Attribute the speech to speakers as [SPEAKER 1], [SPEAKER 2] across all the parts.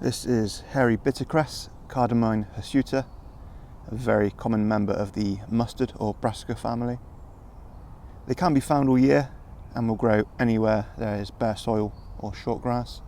[SPEAKER 1] This is hairy bittercress, Cardamine hirsuta, a very common member of the mustard or brassica family. They can be found all year and will grow anywhere there is bare soil or short grass.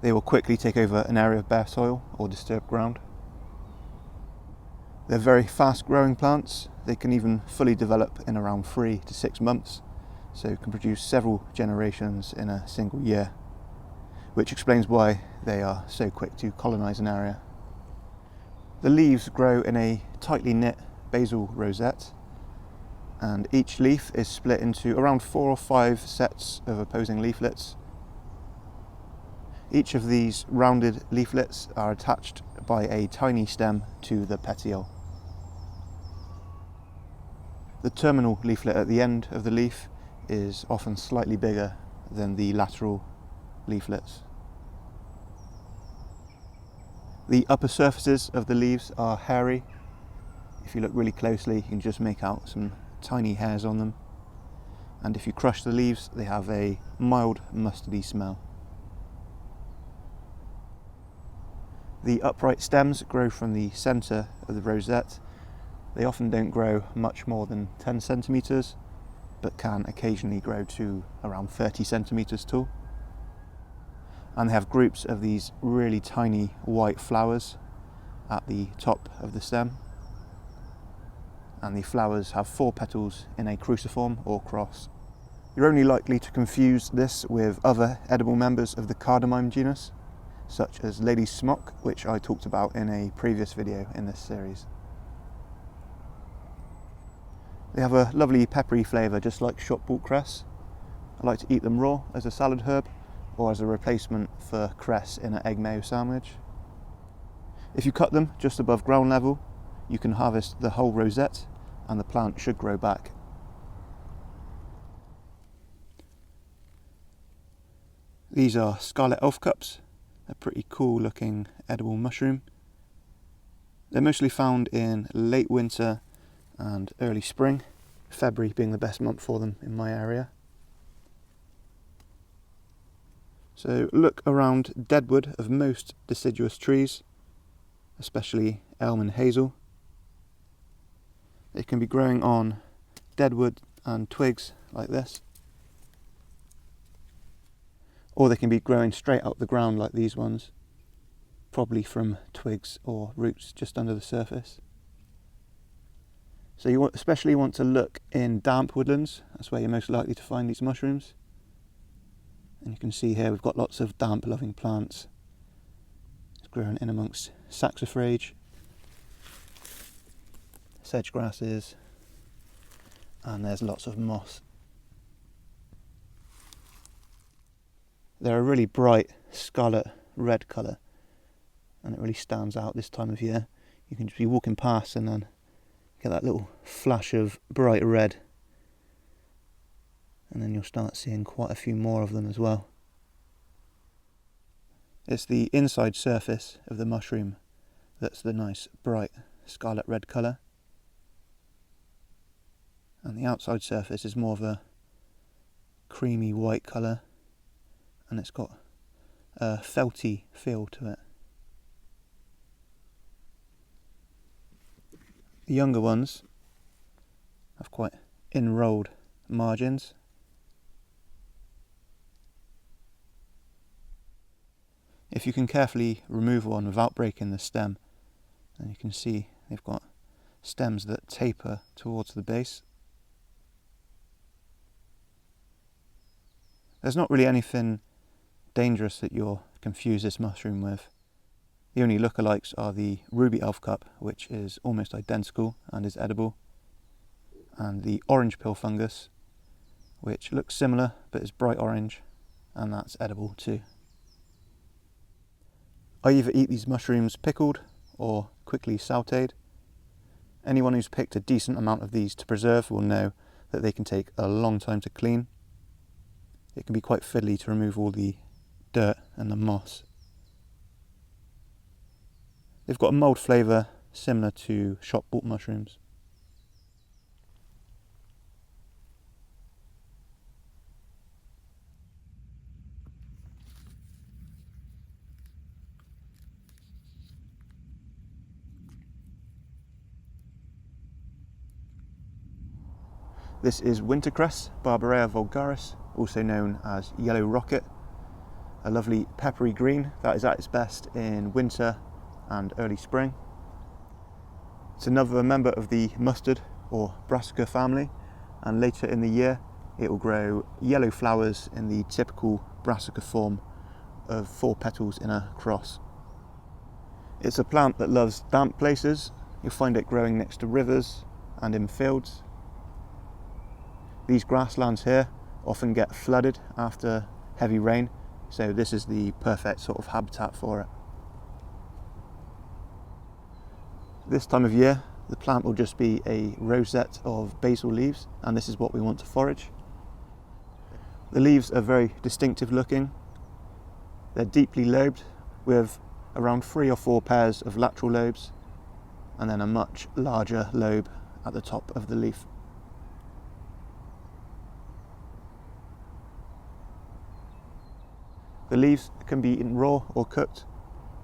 [SPEAKER 1] They will quickly take over an area of bare soil or disturbed ground. They're very fast growing plants. They can even fully develop in around 3 to 6 months, so can produce several generations in a single year, which explains why they are so quick to colonise an area. The leaves grow in a tightly knit basal rosette, and each leaf is split into around 4 or 5 sets of opposing leaflets. Each of these rounded leaflets are attached by a tiny stem to the petiole. The terminal leaflet at the end of the leaf is often slightly bigger than the lateral leaflets. The upper surfaces of the leaves are hairy. If you look really closely, you can just make out some tiny hairs on them. And if you crush the leaves, they have a mild mustardy smell. The upright stems grow from the centre of the rosette. They often don't grow much more than 10 centimetres, but can occasionally grow to around 30 centimetres tall. And they have groups of these really tiny white flowers at the top of the stem. And the flowers have 4 petals in a cruciform or cross. You're only likely to confuse this with other edible members of the Cardamine genus, such as lady's smock, which I talked about in a previous video in this series. They have a lovely peppery flavour, just like shop Wildcrafts. I like to eat them raw as a salad herb, or as a replacement for cress in an egg mayo sandwich. If you cut them just above ground level, you can harvest the whole rosette and the plant should grow back. These are Scarlet elf cups, a pretty cool looking edible mushroom. They're mostly found in late winter and early spring, February being the best month for them in my area. So look around deadwood of most deciduous trees, especially elm and hazel. They can be growing on deadwood and twigs like this, or they can be growing straight out the ground like these ones, probably from twigs or roots just under the surface. So you especially want to look in damp woodlands. That's where you're most likely to find these mushrooms. And you can see here we've got lots of damp loving plants. It's grown in amongst saxifrage, sedge grasses, and there's lots of moss. They're a really bright scarlet red colour, and it really stands out this time of year. You can just be walking past and then get that little flash of bright red, and then you'll start seeing quite a few more of them as well. It's the inside surface of the mushroom that's the nice bright scarlet red colour, and the outside surface is more of a creamy white colour, and it's got a felty feel to it. The younger ones have quite enrolled margins. If you can carefully remove one without breaking the stem, then you can see they've got stems that taper towards the base. There's not really anything dangerous that you'll confuse this mushroom with. The only lookalikes are the ruby elf cup, which is almost identical and is edible, and the orange pill fungus, which looks similar but is bright orange, and that's edible too. I either eat these mushrooms pickled or quickly sautéed. Anyone who's picked a decent amount of these to preserve will know that they can take a long time to clean. It can be quite fiddly to remove all the dirt and the moss. They've got a mould flavour similar to shop bought mushrooms. This is Wintercress, Barbarea vulgaris, also known as yellow rocket. A lovely peppery green that is at its best in winter and early spring. It's another member of the mustard or brassica family, and later in the year it will grow yellow flowers in the typical brassica form of 4 petals in a cross. It's a plant that loves damp places. You'll find it growing next to rivers and in fields. These grasslands here often get flooded after heavy rain, so this is the perfect sort of habitat for it. This time of year, the plant will just be a rosette of basal leaves, and this is what we want to forage. The leaves are very distinctive looking. They're deeply lobed with around 3 or 4 pairs of lateral lobes, and then a much larger lobe at the top of the leaf. The leaves can be eaten raw or cooked.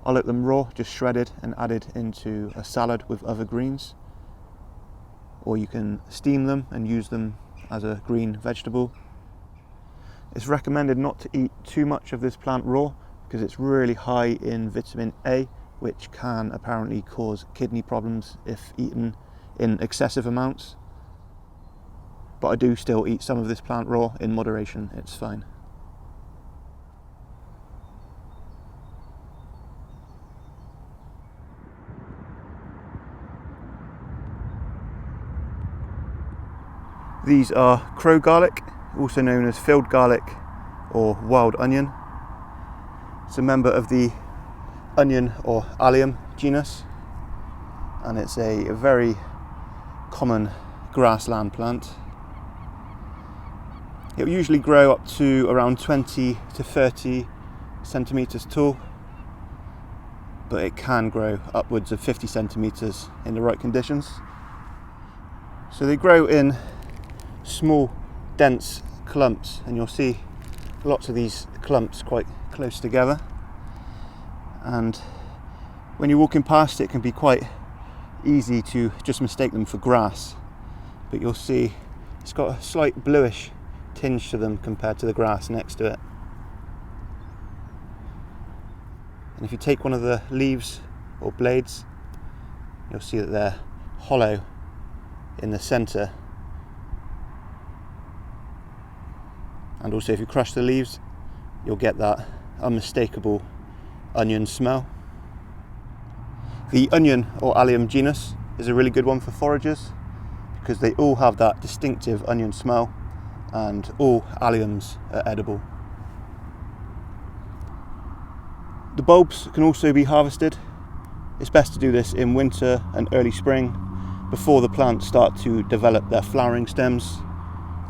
[SPEAKER 1] I'll eat them raw, just shredded and added into a salad with other greens. Or you can steam them and use them as a green vegetable. It's recommended not to eat too much of this plant raw because it's really high in vitamin A, which can apparently cause kidney problems if eaten in excessive amounts. But I do still eat some of this plant raw in moderation, it's fine. These are crow garlic, also known as field garlic or wild onion. It's a member of the onion or Allium genus, and it's a very common grassland plant. It will usually grow up to around 20 to 30 centimetres tall, but it can grow upwards of 50 centimetres in the right conditions. So they grow in small dense clumps, and you'll see lots of these clumps quite close together, and when you're walking past it can be quite easy to just mistake them for grass, but you'll see it's got a slight bluish tinge to them compared to the grass next to it. And if you take one of the leaves or blades, you'll see that they're hollow in the centre. And also if you crush the leaves, you'll get that unmistakable onion smell. The onion or Allium genus is a really good one for foragers because they all have that distinctive onion smell, and all alliums are edible. The bulbs can also be harvested. It's best to do this in winter and early spring before the plants start to develop their flowering stems,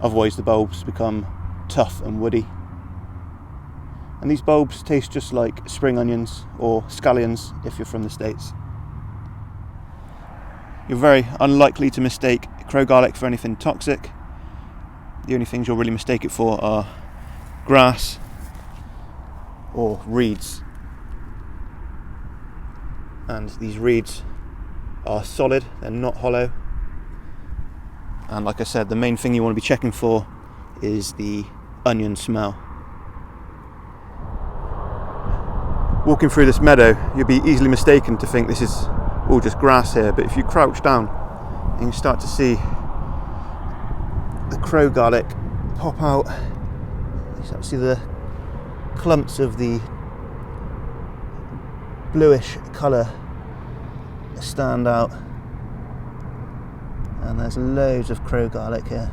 [SPEAKER 1] otherwise the bulbs become tough and woody. And these bulbs taste just like spring onions or scallions if you're from the States. You're very unlikely to mistake crow garlic for anything toxic. The only things you'll really mistake it for are grass or reeds. And these reeds are solid, they're not hollow. And like I said, the main thing you want to be checking for is the onion smell. Walking through this meadow, you'll be easily mistaken to think this is all just grass here, but if you crouch down and you start to see the crow garlic pop out, you start to see the clumps of the bluish colour stand out, and there's loads of crow garlic here.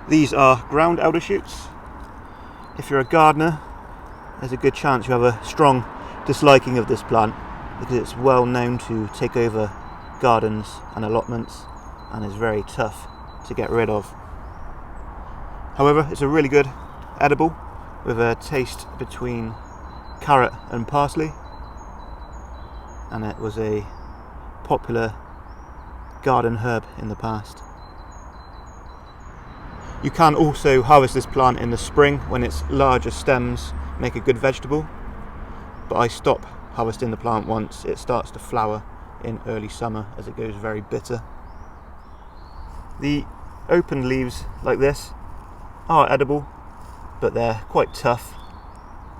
[SPEAKER 1] These are ground elder shoots. If you're a gardener, there's a good chance you have a strong disliking of this plant because it's well known to take over gardens and allotments and is very tough to get rid of. However, it's a really good edible with a taste between carrot and parsley, and it was a popular garden herb in the past. You can also harvest this plant in the spring when its larger stems make a good vegetable, but I stop harvesting the plant once it starts to flower in early summer as it goes very bitter. The opened leaves like this are edible, but they're quite tough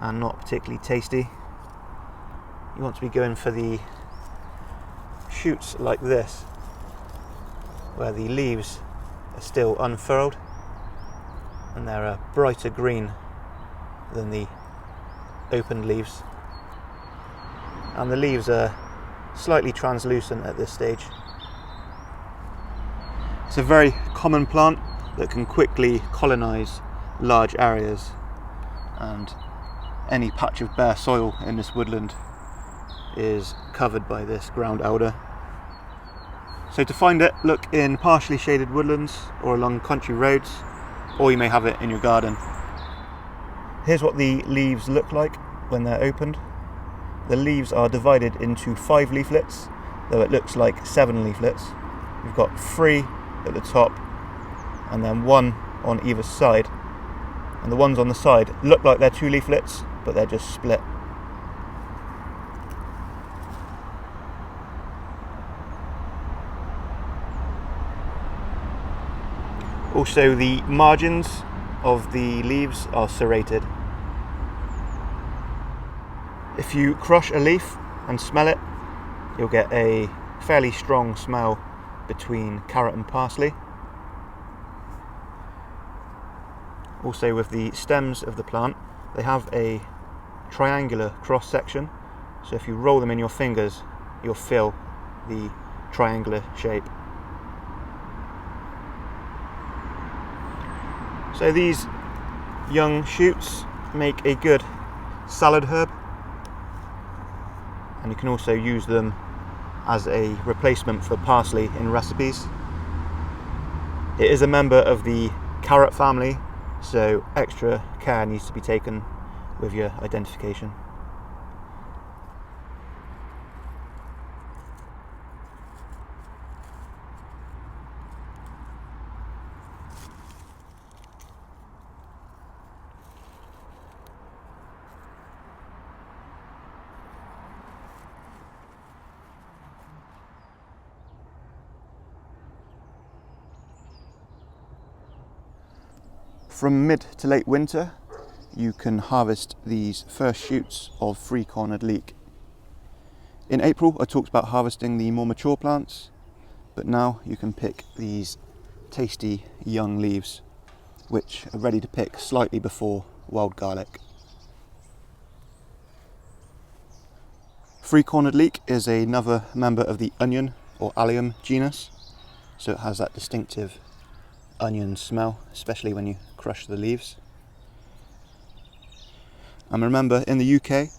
[SPEAKER 1] and not particularly tasty. You want to be going for the shoots like this, where the leaves are still unfurled and they're a brighter green than the opened leaves, and the leaves are slightly translucent at this stage. It's a very common plant that can quickly colonize large areas, and any patch of bare soil in this woodland is covered by this ground elder. So to find it, look in partially shaded woodlands or along country roads, or you may have it in your garden. Here's what the leaves look like when they're opened. The leaves are divided into 5 leaflets, though it looks like 7 leaflets. You've got 3 at the top and then 1 on either side, and the ones on the side look like they're 2 leaflets, but they're just split. Also, the margins of the leaves are serrated. If you crush a leaf and smell it, you'll get a fairly strong smell between carrot and parsley. Also, with the stems of the plant, they have a triangular cross section, so if you roll them in your fingers, you'll feel the triangular shape. So these young shoots make a good salad herb, and you can also use them as a replacement for parsley in recipes. It is a member of the carrot family, so extra care needs to be taken with your identification. From mid to late winter, you can harvest these first shoots of 3-cornered leek. In April, I talked about harvesting the more mature plants, but now you can pick these tasty young leaves, which are ready to pick slightly before wild garlic. 3-cornered leek is another member of the onion or Allium genus, so it has that distinctive onion smell, especially when you crush the leaves. And remember, in the UK,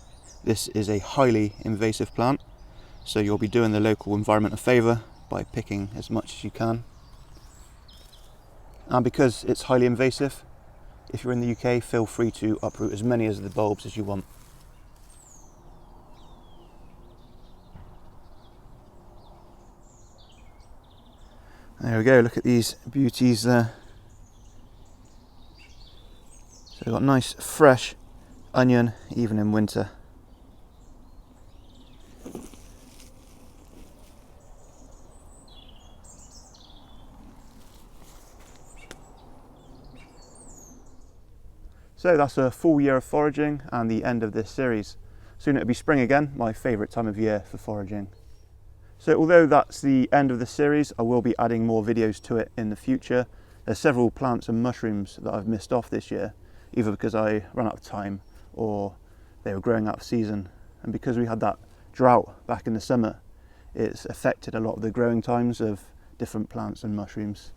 [SPEAKER 1] this is a highly invasive plant, so you'll be doing the local environment a favour by picking as much as you can. And because it's highly invasive, if you're in the UK, feel free to uproot as many of the bulbs as you want. There we go, look at these beauties there. So we've got nice fresh onion even in winter. So that's a full year of foraging and the end of this series. Soon it'll be spring again, my favourite time of year for foraging. So although that's the end of the series, I will be adding more videos to it in the future. There's several plants and mushrooms that I've missed off this year, either because I ran out of time or they were growing out of season. And because we had that drought back in the summer, it's affected a lot of the growing times of different plants and mushrooms.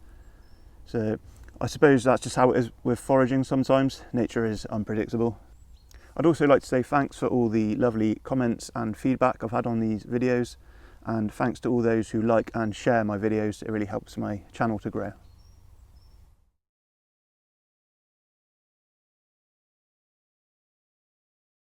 [SPEAKER 1] So I suppose that's just how it is with foraging sometimes. Nature is unpredictable. I'd also like to say thanks for all the lovely comments and feedback I've had on these videos. And thanks to all those who like and share my videos, it really helps my channel to grow.